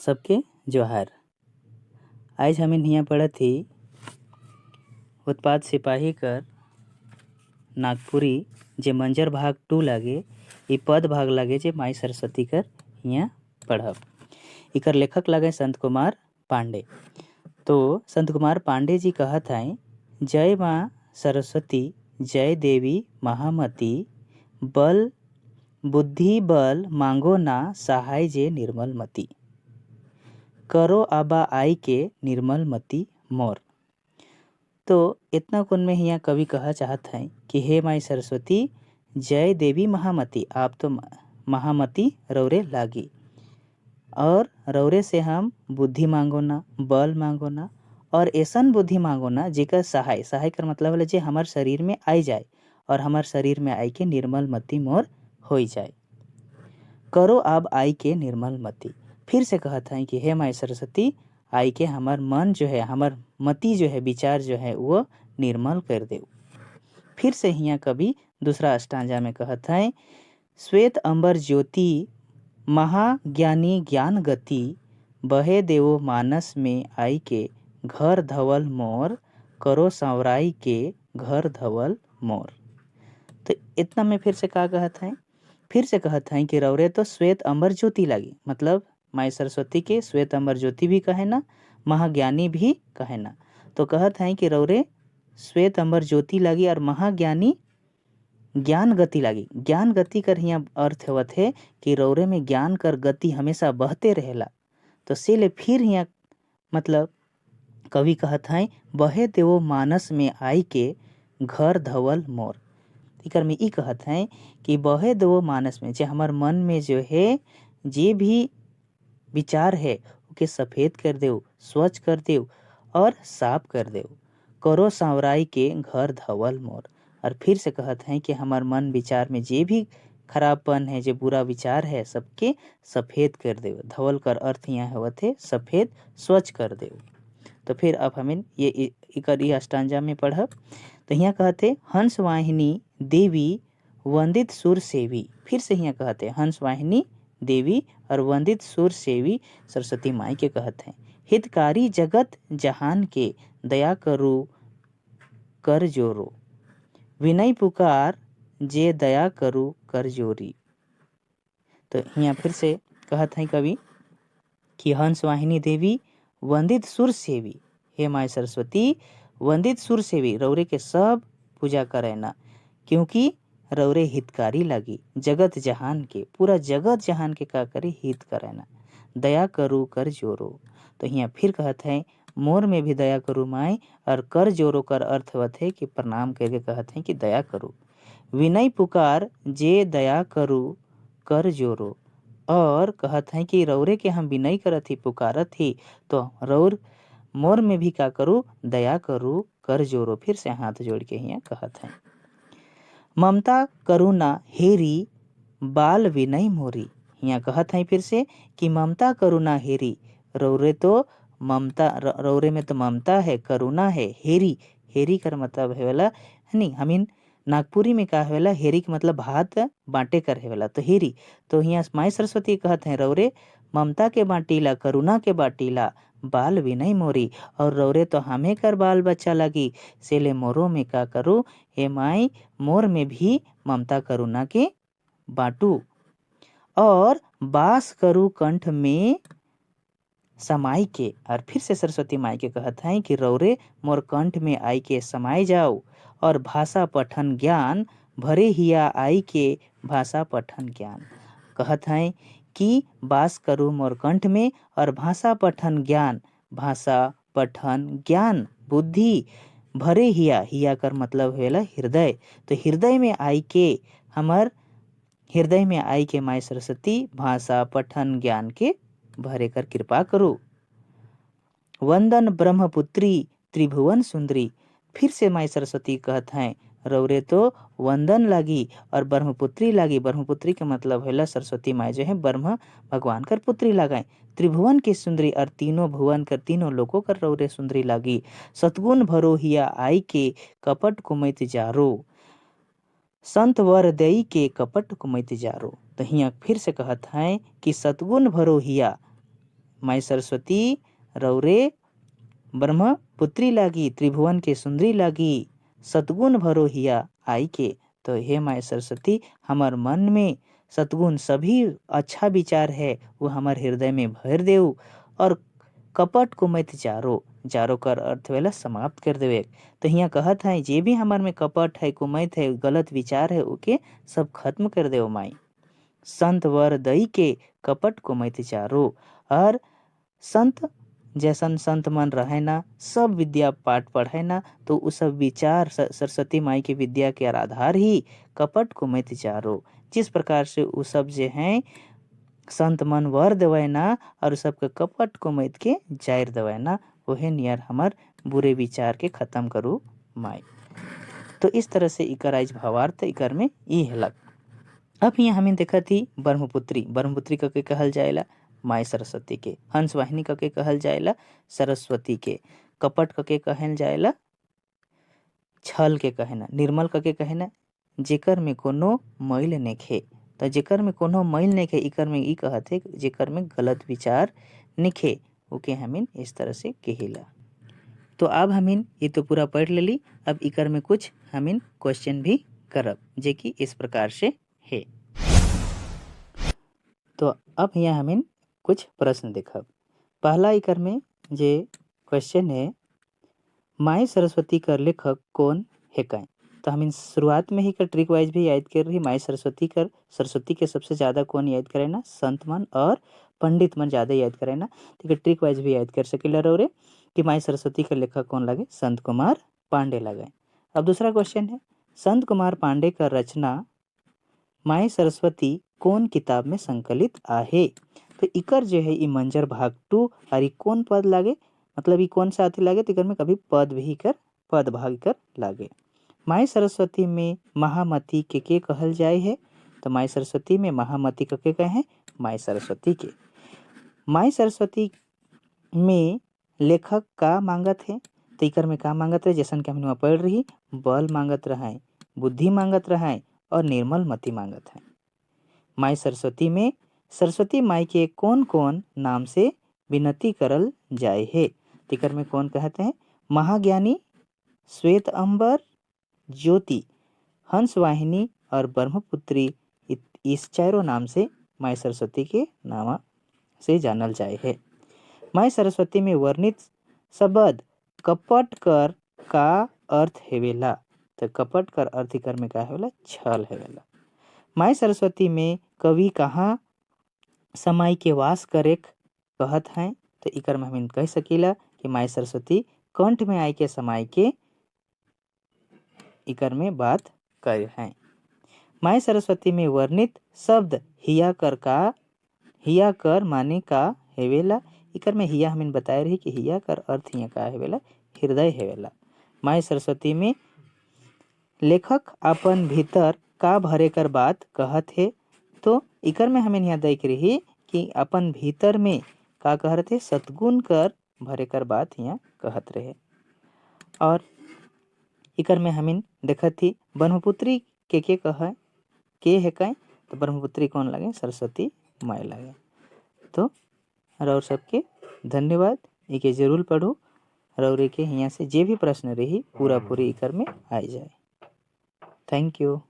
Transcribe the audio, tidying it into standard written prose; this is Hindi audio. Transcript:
सबके जोहार। आज हम हियाँ पढ़त ही उत्पाद सिपाही कर नागपुरी जे मंजर भाग 2 लागे ई पद भाग लागे जे माई सरस्वती कर हियाँ पढ़ब। इकर लेखक लागे संत कुमार पांडे। तो संत कुमार पांडे जी कहत हैं, जय माँ सरस्वती जय देवी महामती, बल बुद्धि बल मांगो ना सहाय जे निर्मल मती, करो आबा आई के निर्मल मती मोर। तो इतना कुन में यहाँ कवि कहा चाहत हैं कि हे माई सरस्वती जय देवी महामती, आप तो महामती रौरे लागी और रौरे से हम बुद्धि मांगो ना, बल मांगो ना और ऐसन बुद्धि मांगो ना जेकर सहाय सहाय कर मतलब है जे हमार शरीर में आई जाए और हमार शरीर में आई के निर्मल मती मोर हो जाए। करो अब आई के निर्मल मती। फिर से कहता है कि हे माई सरस्वती आई के हमार मन जो है, हमार मति जो है, विचार जो है वो निर्मल कर दे। फिर से यहाँ कभी दूसरा अष्टांजा में कहता है, श्वेत अंबर ज्योति महाज्ञानी ज्ञान गति, बहे देवो मानस में आई के घर धवल मोर, करो सांवराई के घर धवल मोर। तो इतना में फिर से क्या कहता है, फिर से कहता है कि रौरे तो श्वेत अंबर ज्योति लगी, मतलब माई सरस्वती के श्वेत अंबर ज्योति भी कहे ना, महाज्ञानी भी कहे ना। तो कहता है कि रौरे श्वेत अंबर ज्योति लगी और महाज्ञानी ज्ञान गति लगी। ज्ञान गति कर यहाँ अर्थ होत है कि रौरे में ज्ञान कर गति हमेशा बहते रहेला। तो से ले फिर यहाँ मतलब कवि कहत हैं, बहे देवो मानस में आई के घर धवल मोर। इकर में ई कहत हैं कि बहे देवो मानस में, जे हमार मन में जो है जे भी विचार है उके सफ़ेद कर देव, स्वच्छ कर देव और साफ कर देव, करो सांवराई के घर धवल मोर। और फिर से कहत हैं कि हमार मन विचार में जे भी खराबपन है, जो बुरा विचार है, सबके सफ़ेद कर देव। धवल कर अर्थ यहाँ होत है सफ़ेद, स्वच्छ कर देव। तो फिर अब हमें ये इकर ये अष्टांजा में पढ़ब। तो यहाँ कहते हंस वाहिनी देवी वंदित सुर सेवी। फिर से यहाँ कहते हंस वाहिनी देवी और वंदित सुर सेवी सरस्वती माई के कहते हैं, हितकारी जगत जहान के दया करो कर जोरो, विनय पुकार जे दया करो कर जोरी। तो यहाँ फिर से कहत हैं कवि कि हंस वाहिनी देवी वंदित सुर सेवी, हे माई सरस्वती वंदित सुर सेवी, रौरे के सब पूजा करे ना, क्योंकि रौरे हितकारी लगी जगत जहान के, पूरा जगत जहान के का करे हित करे ना, दया करू कर जोरो। तो यहाँ फिर कहत है मोर में भी दया करू माई, और कर जोरो कर अर्थ होत है कि प्रणाम करके कहत हैं कि दया करू, विनय पुकार जे दया करू कर जोरो। और कहत हैं कि रौरे के हम विनय करत ही, पुकारत ही, तो रौर मोर में भी का करू, दया करू कर जोरो। फिर से हाथ जोड़ के यहाँ कहत हैं, ममता करुणा हेरी बाल विनय मोरी। यहाँ कहत हैं फिर से कि ममता करुणा हेरी, रौरे तो ममता, रौरे में तो ममता है, करुणा है, हेरी हेरी कर मतलब है वाला नहीं, हमीन नागपुरी में का है वाला हेरी के मतलब हाथ बांटे कर है वाला, तो हेरी। तो यहाँ माई सरस्वती कहत हैं रौरे ममता के बाटीला, करुणा के बाटीला, बाल विनय मोरी, और रौरे तो हमें कर बाल बच्चा लगी, से ले मोरो में का करूँ, हे माई मोर में भी ममता करुणा के बाटू, और बास करू कंठ में समाई के। और फिर से सरस्वती माई के कहत हैं कि रौरे मोर कंठ में आई के समाई जाओ, और भाषा पठन ज्ञान भरे हिया आई के भाषा पठन ज्ञान। कहत हैं कि बास करूँ मोर कंठ में और भाषा पठन ज्ञान, भाषा पठन ज्ञान बुद्धि भरे हिया, हिया कर मतलब है हृदय, तो हृदय में आई के हमार हृदय में आई के माई सरस्वती भाषा पठन ज्ञान के भरे कर कृपा करो। वंदन ब्रह्मपुत्री त्रिभुवन सुंदरी। फिर से माई सरस्वती कहत हैं रौरे तो वंदन लागी और ब्रह्मपुत्री लागी। ब्रह्मपुत्री के मतलब है सरस्वती माई जो है ब्रह्म भगवान कर पुत्री लगाए, त्रिभुवन की सुंदरी और तीनों भुवन कर तीनों लोगों कर रौरे सुंदरी लागी। सतगुण भरो हिया आई के कपट कुमैत जारो, संत वर दई के कपट कुमैत जारो। तो यहाँ फिर से कहत हैं कि सतगुण भरो हिया माई सरस्वती रौरे ब्रह्मपुत्री लागी, त्रिभुवन के सुंदरी लागी, सतगुण भरो हिया आई के। तो हे माई सरस्वती, हमार मन में सतगुण सभी अच्छा विचार है वो हमार हृदय में भर देऊ, और कपट को मत जारो, जारो कर अर्थ वेला समाप्त कर देवे। तो यहाँ कहत है जे भी हमार में कपट है, कुमैत है, गलत विचार है, ओके सब खत्म कर देव माई। संत वर दई के कपट को मत जारो। और संत जैसन संत मन रहे ना, सब विद्या पाठ पढ़े ना, तो वो सब विचार सरस्वती माई के विद्या के आधार ही कपट को मत जारो। जिस प्रकार से वो सब जो हैं संत मन वर देवे ना, और सबके कपट को मत के जायर देवे ना, वही नियर हमार बुरे विचार के खत्म करू माई। तो इस तरह से इकर आज भावार्थ इकर में ई हेलक। अब यहाँ हमें देखा थी ब्रह्मपुत्री, ब्रह्मपुत्री कके कहल जाएला माई सरस्वती के, हंस वाहिनी कके कहल जाएला सरस्वती के, कपट कके कहल जाएला छल के कहना, निर्मल कके कहना जेकर में कोनो मैल नेखे। तो जेकर में कोनो मैल नेखे, इकर में ई कहते जेकर में गलत विचार निखे, ओके हमीन इस तरह से कहिला। तो अब हमीन ये तो पूरा पढ़ लेली। अब इकर में कुछ हमीन क्वेश्चन भी करब, जे कि इस प्रकार से है। तो अब यहाँ हमीन कुछ प्रश्न देखब। पहला इकर में जे क्वेश्चन है, माई सरस्वती कर लेखक कौन है काए। तो हमीन शुरुआत में ही कर ट्रिक वाइज भी याद कर रही, माई सरस्वती कर, सरस्वती के सबसे ज़्यादा कौन याद करे ना, संत मन और पंडित मन ज़्यादा याद करे ना। तो ट्रिक वाइज भी याद कर सकेला रौरे कि माई सरस्वती का लेखक कौन लगे, संत कुमार पांडे लगे। अब दूसरा क्वेश्चन है, संत कुमार पांडे का रचना माई सरस्वती कौन किताब में संकलित आहे। तो इकर जो है ई मंजर भाग 2, और ई कौन पद लागे, मतलब ई कौन सा अति लागे, तो इकर में कभी पद भी कर पद भाग कर लागे। माई सरस्वती में महामती के कहल जाए है। तो माई सरस्वती में महामती के कहे, माई सरस्वती के। माई सरस्वती में लेखक का मांगत है। तो इकर में का मांगत है, जैसन कि हमने वहाँ पढ़ रही, बल मांगत रहे, बुद्धि मांगत रहे, और निर्मल मति मांगत है। माई सरस्वती में सरस्वती माई के कौन कौन नाम से विनती करल जाए है। तिकर में कौन कहते हैं, महाज्ञानी, श्वेत अंबर, ज्योति, हंस वाहिनी और ब्रह्मपुत्री, इस चारों नाम से माई सरस्वती के नाम से जानल जाए है। माई सरस्वती में वर्णित शब्द कपट कर का अर्थ हेवेला। तो कपट कर अर्थ इकर में का हेवेला, छल हेवेला। माई सरस्वती में कवि कहाँ समय के वास करे कहत हैं। तो इकर में हम कह सकीला कि माई सरस्वती कंठ में आय के समय के इकर में बात कर हैं। माई सरस्वती में वर्णित शब्द हिया कर का, हिया कर माने का हेवेला। इकर में हिया हमें बताए रही कि हिया कर अर्थ हिया का हेवेला, हृदय हेवेला। माई सरस्वती में लेखक अपन भीतर का भरे कर बात कहत है। तो इकर में हमें यहाँ देख रही कि अपन भीतर में का कहत है, सतगुण कर भरे कर बात यहाँ कहत रहे। और इकर में हमें देखत थी ब्रह्मपुत्री के कह के है काए। तो ब्रह्मपुत्री कौन लगे, सरस्वती माई लगे। तो और सबके धन्यवाद, इके जरूर पढ़ो, और के यहाँ से जे भी प्रश्न रही पूरा पूरी इकर में आ जाए। Thank you.